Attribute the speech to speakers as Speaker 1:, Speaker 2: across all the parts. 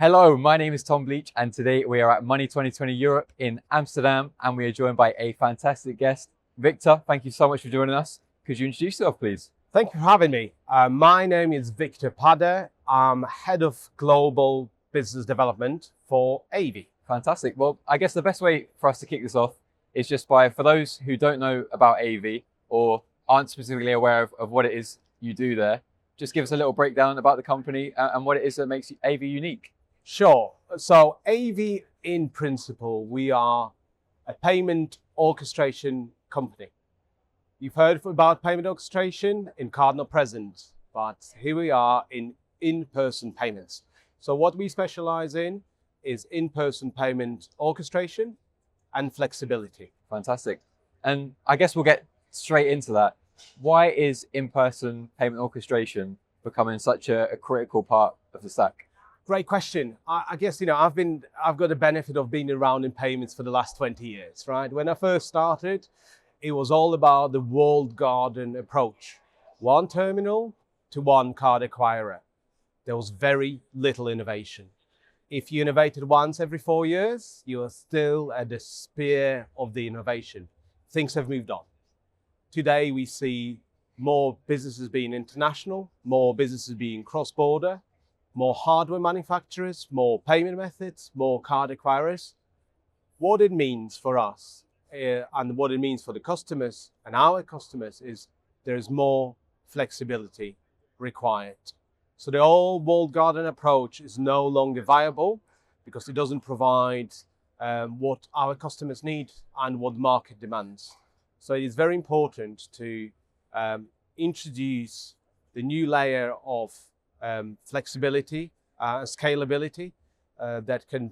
Speaker 1: Hello, my name is Tom Bleach, and today we are at Money20 Europe in Amsterdam, and we are joined by a fantastic guest. Victor, thank you so much for joining us. Could you introduce yourself, please?
Speaker 2: Thank you for having me. My name is Victor Padee. I'm Head of Global Business Development for Aevi.
Speaker 1: Fantastic. Well, I guess the best way for us to kick this off is just by, for those who don't know about Aevi or aren't specifically aware of what it is you do there, just give us a little breakdown about the company and what it is that makes Aevi unique.
Speaker 2: Sure. So Aevi, in principle, we are a payment orchestration company. You've heard about payment orchestration in card not present, but here we are in-person payments. So what we specialize in is in-person payment orchestration and flexibility.
Speaker 1: Fantastic. And I guess we'll get straight into that. Why is in-person payment orchestration becoming such a critical part of the stack?
Speaker 2: Great question. I guess, I've got the benefit of being around in payments for the last 20 years, right? When I first started, it was all about the walled garden approach. One terminal to one card acquirer. There was very little innovation. If you innovated once every 4 years, you are still at the spear of the innovation. Things have moved on. Today, we see more businesses being international, more businesses being cross-border, more hardware manufacturers, more payment methods, more card acquirers. What it means for us and what it means for the customers and our customers is there's more flexibility required. So the old walled garden approach is no longer viable because it doesn't provide what our customers need and what the market demands. So it is very important to introduce the new layer of flexibility, scalability that can,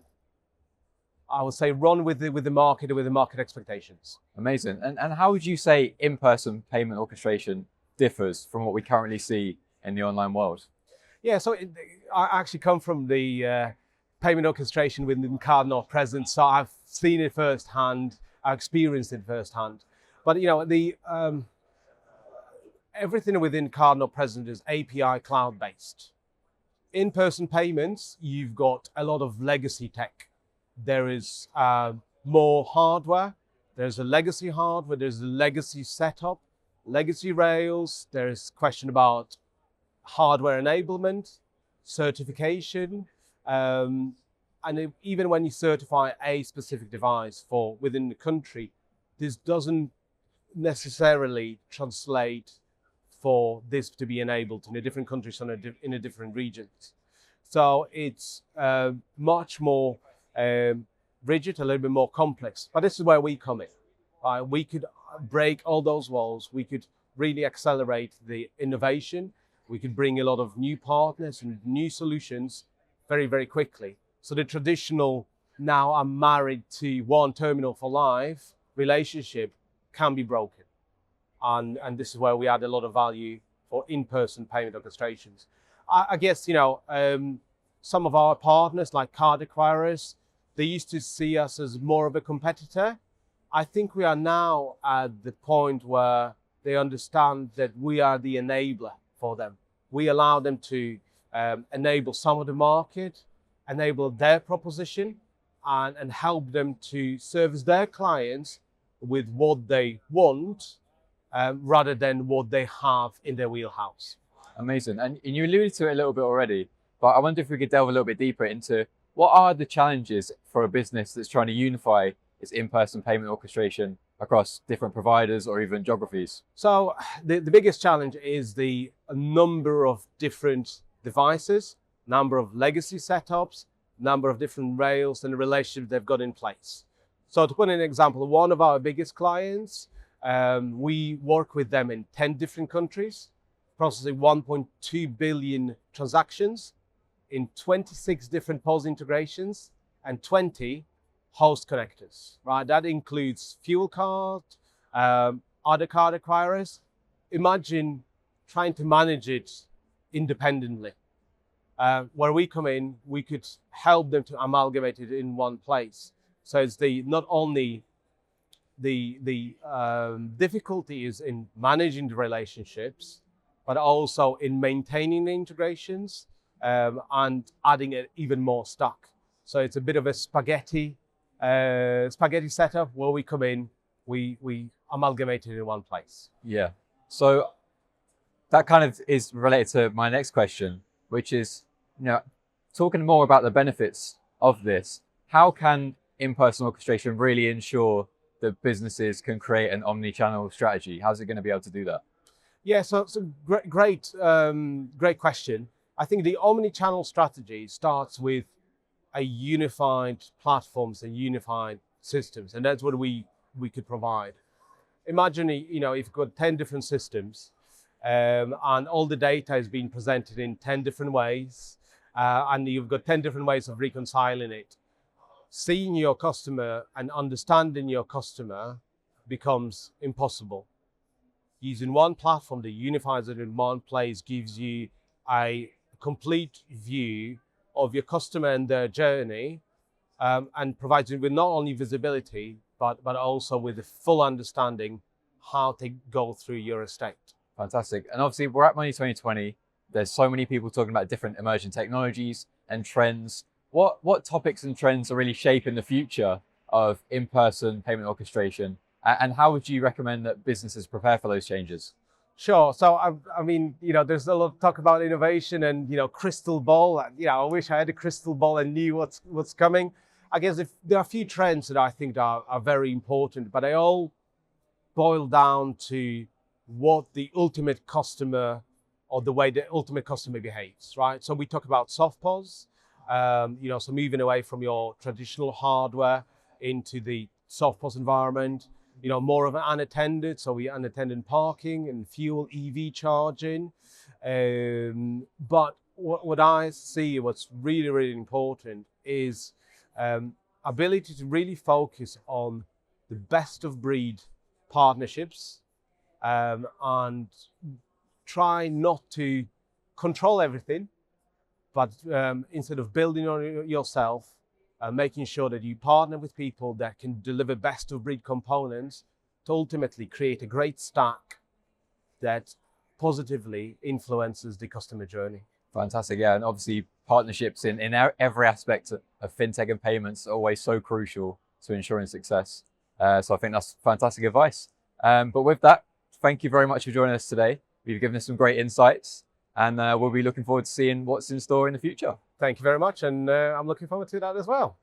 Speaker 2: I would say, run with the market and with the market expectations.
Speaker 1: Amazing. And how would you say in-person payment orchestration differs from what we currently see in the online world?
Speaker 2: Yeah, so I actually come from the payment orchestration within card not present, so I've seen it firsthand, I've experienced it firsthand. But everything within card not present is API cloud-based. In-person payments, you've got a lot of legacy tech. There is more hardware. There's a legacy hardware. There's a legacy setup, legacy rails. There's question about hardware enablement, certification, and even when you certify a specific device for within the country, this doesn't necessarily translate for this to be enabled in a different countries in a different regions. So it's much more rigid, a little bit more complex. But this is where we come in. We could break all those walls. We could really accelerate the innovation. We could bring a lot of new partners and new solutions very, very quickly. So the traditional, now I'm married to one terminal for life relationship can be broken. And this is where we add a lot of value for in-person payment orchestrations. I guess, some of our partners like card acquirers, they used to see us as more of a competitor. I think we are now at the point where they understand that we are the enabler for them. We allow them to enable some of the market, enable their proposition, and help them to service their clients with what they want, rather than what they have in their wheelhouse.
Speaker 1: Amazing. And you alluded to it a little bit already, but I wonder if we could delve a little bit deeper into what are the challenges for a business that's trying to unify its in-person payment orchestration across different providers or even geographies?
Speaker 2: So the biggest challenge is the number of different devices, number of legacy setups, number of different rails and the relationship they've got in place. So to put an example, one of our biggest clients, we work with them in 10 different countries, processing 1.2 billion transactions in 26 different POS integrations and 20 host connectors, right? That includes fuel card, other card acquirers. Imagine trying to manage it independently. Where we come in, we could help them to amalgamate it in one place. So it's not only the difficulty is in managing the relationships, but also in maintaining the integrations, and adding it even more stack. So it's a bit of a spaghetti setup where we come in, we amalgamate it in one place.
Speaker 1: Yeah. So that kind of is related to my next question, which is, talking more about the benefits of this. How can in-person orchestration really ensure that businesses can create an omni-channel strategy? How's it going to be able to do that?
Speaker 2: Yeah, so great question. I think the omni-channel strategy starts with a unified platforms and unified systems, and that's what we could provide. Imagine, if you've got 10 different systems, and all the data is being presented in 10 different ways, and you've got 10 different ways of reconciling it. Seeing your customer and understanding your customer becomes impossible. Using one platform that unifies it in one place gives you a complete view of your customer and their journey, and provides you with not only visibility, but also with a full understanding how to go through your estate.
Speaker 1: Fantastic. And obviously we're at Money 2020. There's so many people talking about different emerging technologies and trends. What topics and trends are really shaping the future of in-person payment orchestration? And how would you recommend that businesses prepare for those changes?
Speaker 2: Sure. So I mean, there's a lot of talk about innovation and crystal ball. I wish I had a crystal ball and knew what's coming. I guess if there are a few trends that I think are very important, but they all boil down to what the ultimate customer or the way the ultimate customer behaves, right? So we talk about softPOS, so moving away from your traditional hardware into the softPOS environment. More of an unattended, so we unattended parking and fuel EV charging. But what I see, what's really, really important is ability to really focus on the best of breed partnerships, and try not to control everything, but instead of building on it yourself, making sure that you partner with people that can deliver best of breed components to ultimately create a great stack that positively influences the customer journey.
Speaker 1: Fantastic. Yeah. And obviously partnerships in every aspect of fintech and payments are always so crucial to ensuring success. So I think that's fantastic advice. But with that, thank you very much for joining us today. You've given us some great insights, and we'll be looking forward to seeing what's in store in the future.
Speaker 2: Thank you very much, and I'm looking forward to that as well.